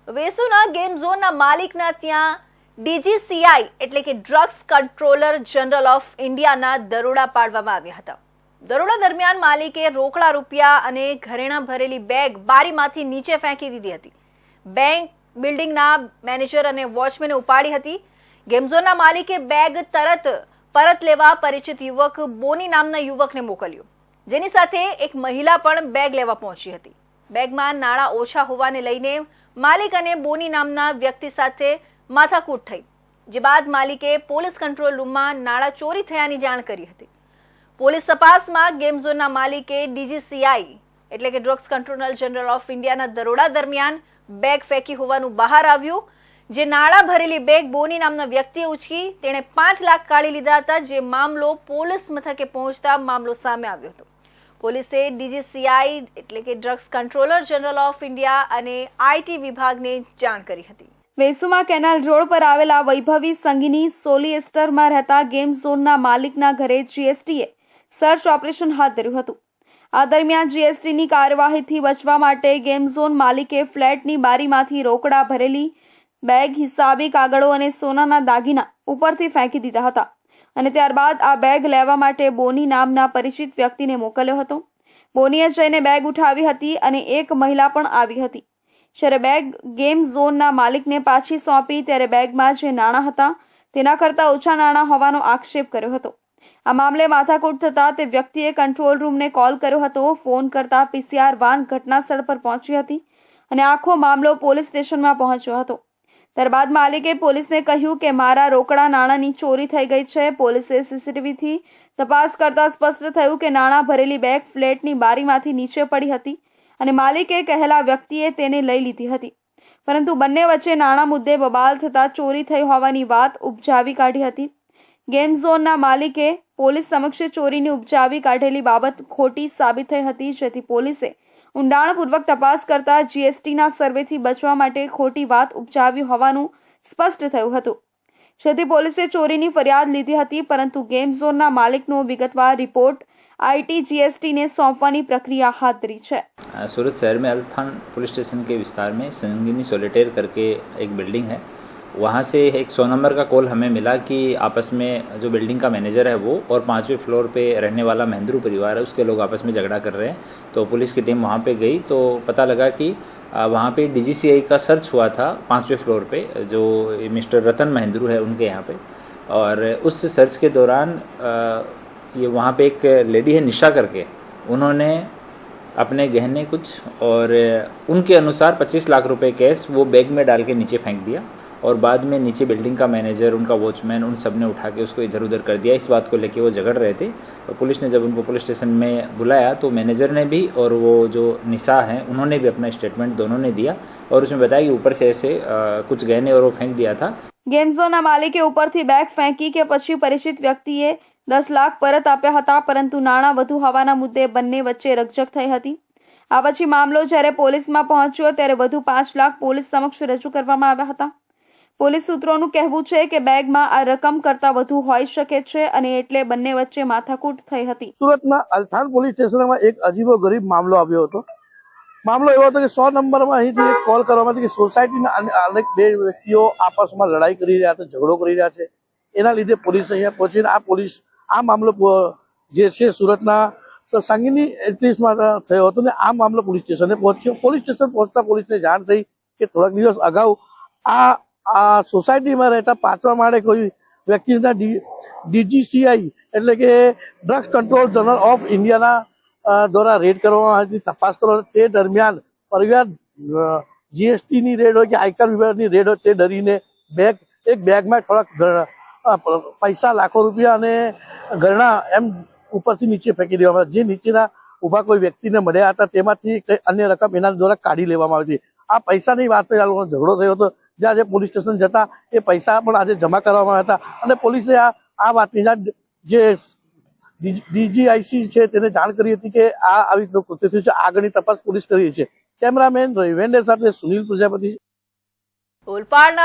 વેસુના game ઝોનના માલિકના ત્યાં DGCI એટલે કે ડ્રગ્સ કંટ્રોલર જનરલ ઓફ ઇન્ડિયાના દરોડા પાડવામાં આવ્યા હતા। દરોડા દરમિયાન માલિકે રોકડા રૂપિયા અને ઘરેણાં ભરેલી બેગ બારીમાંથી નીચે ફેંકી દીધી હતી। બેંક બિલ્ડિંગના મેનેજર અને વોચમેને ઉપાડી હતી। ગેમ ઝોનના માલિકે બેગ તરત પરત લેવા પરિચિત યુવક બોની નામના યુવકને મોકલ્યો, જેની સાથે એક મહિલા પણ બેગ લેવા પહોંચી હતી। બેગમાં નાણાં ઓછા હોવાને લઈને માલિક અને બોની નામના વ્યક્તિ સાથે માથાકૂટ થઈ, જે બાદ માલિકે પોલીસ કંટ્રોલ રૂમમાં નાણાં ચોરી થયાની જાણ કરી હતી। પોલીસ તપાસમાં ગેમ ઝોનના માલિકે ડીજીસીઆઈ એટલે કે ડ્રગ્સ કંટ્રોલર જનરલ ઓફ ઇન્ડિયાના દરોડા દરમિયાન બેગ ફેંકી હોવાનું બહાર આવ્યું। જે નાણાં ભરેલી બેગ બોની નામના વ્યક્તિએ ઉચકી તેણે 5 લાખ કાઢી લીધા હતા, જે મામલો પોલીસ મથકે પહોંચતા મામલો સામે આવ્યો હતો। પોલીસે ડીજીસીઆઈ એટલે કે drugs controller general of India અને આઈટી વિભાગને જાણ કરી હતી। વેસુમાં કેનાલ રોડ પર આવેલા વૈભવી સંગીની સોલિએસ્ટરમાં રહેતા ગેમ ઝોનના માલિકના ઘરે જીએસટીએ સર્ચ ઓપરેશન હાથ ધર્યું હતું। આ દરમિયાન જીએસટીની કાર્યવાહીથી બચવા માટે ગેમ ઝોન માલિકે ફ્લેટની બારીમાંથી રોકડા ભરેલી બેગ, હિસાબી કાગળો અને સોનાના દાગીના ઉપરથી ફેંકી દીધા હતા અને ત્યારબાદ આ બેગ લેવા માટે બોની નામના પરિચિત વ્યક્તિને મોકલ્યો હતો। બોનીએ જઈને બેગ ઉઠાવી હતી અને એક મહિલા પણ આવી હતી। જ્યારે બેગ ગેમ ઝોનના માલિકને પાછી સોંપી ત્યારે બેગમાં જે નાણાં હતા તેના કરતાં ઓછા નાણાં હોવાનો આક્ષેપ કર્યો હતો। આ મામલે માથાકૂટ થતાં તે વ્યક્તિએ કંટ્રોલ રૂમને કોલ કર્યો હતો। ફોન કરતા પીસીઆર વાન ઘટના સ્થળ પર પહોંચી હતી અને આખો મામલો પોલીસ સ્ટેશનમાં પહોંચ્યો હતો। ત્યારબાદ માલિકે પોલીસને કહ્યું કે મારા રોકડા નાણાંની ચોરી થઈ ગઈ છે। પોલીસે સીસીટીવીથી તપાસ કરતા સ્પષ્ટ થયું કે નાણાં ભરેલી બેગ ફ્લેટની બારીમાંથી નીચે પડી હતી અને માલિકે કહેલા વ્યક્તિએ તેને લઈ લીધી હતી, પરંતુ બંને વચ્ચે નાણાં મુદ્દે બબાલ થતાં ચોરી થઈ હોવાની વાત ઉપજાવી કાઢી હતી। ગેમ ઝોનના માલિકે પોલીસ સમક્ષ ચોરીની ઉપજાવી કાઢેલી બાબત ખોટી સાબિત થઈ હતી, જેથી પોલીસે ઊંડાણપૂર્વક તપાસ કરતા જીએસટીના સર્વેથી બચવા માટે ખોટી વાત ઉપજાવી હોવાનું સ્પષ્ટ થયું હતું, જેથી પોલીસે ચોરીની ફરિયાદ લીધી હતી, પરંતુ ગેમ ઝોનના માલિકનો વિગતવાર रिपोर्ट आईटी जीएसटी ने सौंपवानी प्रक्रिया हाथ धरी है। सूरत शहर में अल्थान पुलिस स्टेशन के विस्तार में संगीनी सोलिटेयर करके एक बिल्डिंग है, वहाँ से एक 100 नंबर का कॉल हमें मिला कि आपस में जो बिल्डिंग का मैनेजर है वो और 5वें फ्लोर पे रहने वाला महेंद्रू परिवार है, उसके लोग आपस में झगड़ा कर रहे हैं। तो पुलिस की टीम वहाँ पे गई तो पता लगा कि वहाँ पे डीजीसीआई का सर्च हुआ था 5वें फ्लोर पे, जो मिस्टर रतन महेंद्रू है उनके यहाँ पे। और उस सर्च के दौरान ये वहाँ पे एक लेडी है निशा करके, उन्होंने अपने गहने कुछ और उनके अनुसार 25 लाख रुपए कैश वो बैग में डाल के नीचे फेंक दिया और बाद में नीचे बिल्डिंग का मैनेजर, उनका वॉचमैन, उन सब ने उठा के उसको इधर उधर कर दिया। इस बात को लेके वो झगड़ रहे थे। तो पुलिस ने जब उनको पुलिस स्टेशन में बुलाया तो मैनेजर ने भी और वो जो निशा हैं उन्होंने भी अपना स्टेटमेंट दोनों ने दिया और उसमें बताया कि ऊपर से ऐसे कुछ गहने और वो फेंक दिया था। गेम ઝોનના માલિકે ઉપરથી બેગ ફેંકી કે પછી પરિચિત વ્યક્તિએ 10 લાખ પરત આપ્યા હતા, પરંતુ નાણાં વધુ હોવાના મુદ્દે બંને વચ્ચે રકઝક થઈ હતી। આ પછી મામલો જ્યારે પોલીસમાં પહોંચ્યો ત્યારે વધુ 5 લાખ પોલીસ સમક્ષ રજૂ કરવામાં આવ્યા હતા। પોલીસ સૂત્રોનું કહેવું છે કે બેગમાં આ રકમ કરતાં વધુ હોઈ શકે છે અને એટલે બંને વચ્ચે માથાકૂટ થઈ હતી। સુરતના અલ્થાન પોલીસ સ્ટેશનમાં એક અજીબો ગરીબ મામલો આવ્યો હતો। મામલો એવો હતો કે 100 નંબરમાં અહીંથી એક કોલ કરવામાં આવ્યો કે સોસાયટીના અનેક બે વ્યક્તિઓ આપસમાં લડાઈ કરી રહ્યા છે, ઝઘડો કરી રહ્યા છે। એના લીધે પોલીસ અહીંયા પહોંચીને આ મામલો જે છે સુરતના સંગીની એન્ટ્રીસમાં થયો હતો ને આ મામલો પોલીસ સ્ટેશને પહોંચ્યો। પોલીસ સ્ટેશન પહોંચતા પોલીસને જાણ થઈ કે થોડાક દિવસ અગાઉ આ સોસાયટીમાં રહેતા 5મા માળે કોઈ વ્યક્તિના ડીજીસીઆઈ એટલે કે ડ્રગ્સ કંટ્રોલ જનરલ ઓફ ઇન્ડિયાના દ્વારા રેડ કરવામાં આવી, તપાસ કરવા। તે દરમિયાન પરિવાર જીએસટીની રેડ હોય કે આયકર વિભાગની રેડ હોય તે ડરીને એક બેગમાં થોડાક પૈસા, લાખો રૂપિયા અને ઘરેણાં એમ ઉપરથી નીચે ફેંકી દેવામાં, જે નીચેના ઊભા કોઈ વ્યક્તિને મળ્યા હતા તેમાંથી અન્ય રકમ એના દ્વારા કાઢી લેવામાં આવી હતી। આ પૈસાની વાત આ લોકોનો ઝઘડો થયો હતો, જે આજે પોલીસ સ્ટેશન જતા એ પૈસા પણ આજે જમા કરવામાં આવ્યા હતા અને પોલીસે આ વાતની જે ડીજીઆઈસી છે તેને જાણ કરી હતી કે આવી રીતનું કૃત્ય થયું છે। આગળની તપાસ પોલીસ કરી છે। કેમેરામેન રવિવેન્દ્ર સાથે સુનિલ પ્રજાપતિ, ઓલપાડના